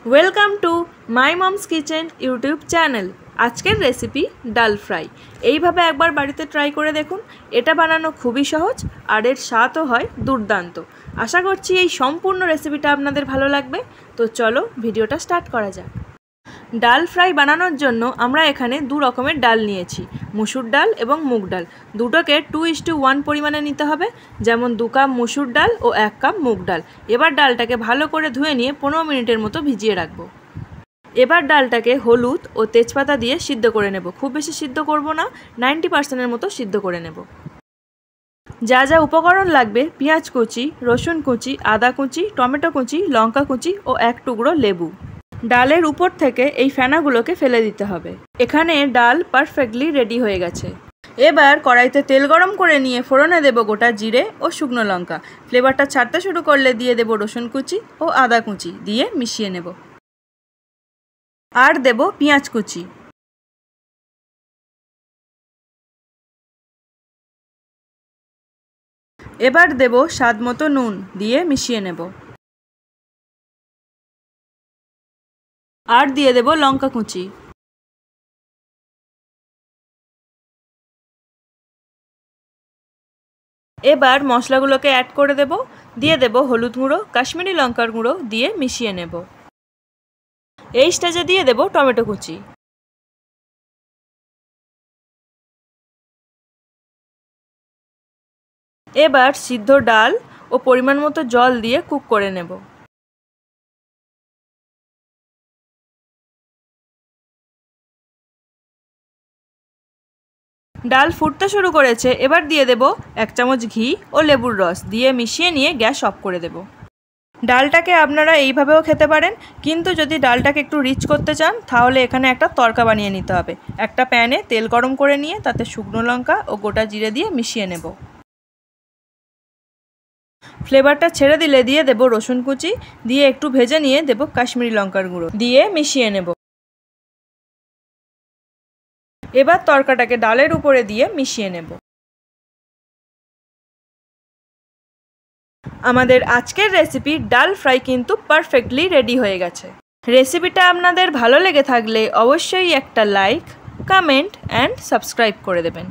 Welcome to my moms kitchen YouTube channel. আজকের recipe ডাল fry. এইভাবে একবার বাড়িতে ট্রাই করে দেখুন। এটা বানানো খুবই সহজ আর এর স্বাদও হয় দুর্দান্ত। আশা করছি এই সম্পূর্ণ রেসিপিটা আপনাদের ভালো লাগবে। তো চলো ভিডিওটা স্টার্ট করা যাক। ডাল ফ্রাই বানানোর জন্য আমরা এখানে দু রকমের ডাল নিয়েছি, মুসুর ডাল এবং মুগ ডাল। দুটোকে 2:1 পরিমাণে নিতে হবে, যেমন 2 কাপ মুসুর ডাল ও 1 কাপ মুগ ডাল। এবার ডালটাকে ভালো করে ধুয়ে নিয়ে 15 মিনিটের মতো ভিজিয়ে রাখবো। এবার ডালটাকে হলুদ ও তেজপাতা দিয়ে সিদ্ধ করে নেব। খুব বেশি সিদ্ধ করব না, 90%-এর মতো সিদ্ধ করে নেব। যা যা উপকরণ লাগবে: পেঁয়াজ কুচি, রসুন কুচি, আদা কুচি, টমেটো কুচি, লঙ্কা কুচি ও 1 টুকরো লেবু। ডালের উপর থেকে এই ফেনাগুলোকে ফেলে দিতে হবে। এখানে ডাল পারফেক্টলি রেডি হয়ে গেছে। এবার কড়াইতে তেল গরম করে নিয়ে ফোড়নে দেব গোটা জিরে ও শুকনো লঙ্কা। ফ্লেভারটা ছাড়তে শুরু করলে দিয়ে দেব রসুন কুচি ও আদা কুচি, দিয়ে মিশিয়ে নেব। আর দেব পেঁয়াজ কুচি। এবার দেব স্বাদ মতো নুন, দিয়ে মিশিয়ে নেব। আর দিয়ে দেব লঙ্কা কুচি। এবার মশলাগুলোকে অ্যাড করে দেব। দিয়ে দেব হলুদ গুঁড়ো, কাশ্মীরি লঙ্কার গুঁড়ো, দিয়ে মিশিয়ে নেব। এই স্টেজে দিয়ে দেব টমেটো কুচি। এবার সিদ্ধ ডাল ও পরিমাণ মতো জল দিয়ে কুক করে নেব। ডাল ফুটতে শুরু করেছে। এবার দিয়ে দেব 1 চামচ ঘি ও লেবুর রস, দিয়ে মিশিয়ে নিয়ে গ্যাস অফ করে দেব। ডালটাকে আপনারা এইভাবেও খেতে পারেন, কিন্তু যদি ডালটাকে একটু রিচ করতে চান তাহলে এখানে একটা তড়কা বানিয়ে নিতে হবে। একটা প্যানে তেল গরম করে নিয়ে তাতে শুকনো লঙ্কা ও গোটা জিরে দিয়ে মিশিয়ে নেব। ফ্লেভারটা ছেড়ে দিলে দিয়ে দেব রসুন কুচি, দিয়ে একটু ভেজে নিয়ে দেব কাশ্মীরি লঙ্কার গুঁড়ো, দিয়ে মিশিয়ে নেব। এবার তড়কাটাকে ডালের উপরে দিয়ে মিশিয়ে নেব। আমাদের আজকের রেসিপি ডাল ফ্রাই কিন্তু পারফেক্টলি রেডি হয়ে গেছে। রেসিপিটা আপনাদের ভালো লেগে থাকলে অবশ্যই একটা লাইক, কমেন্ট অ্যান্ড সাবস্ক্রাইব করে দেবেন।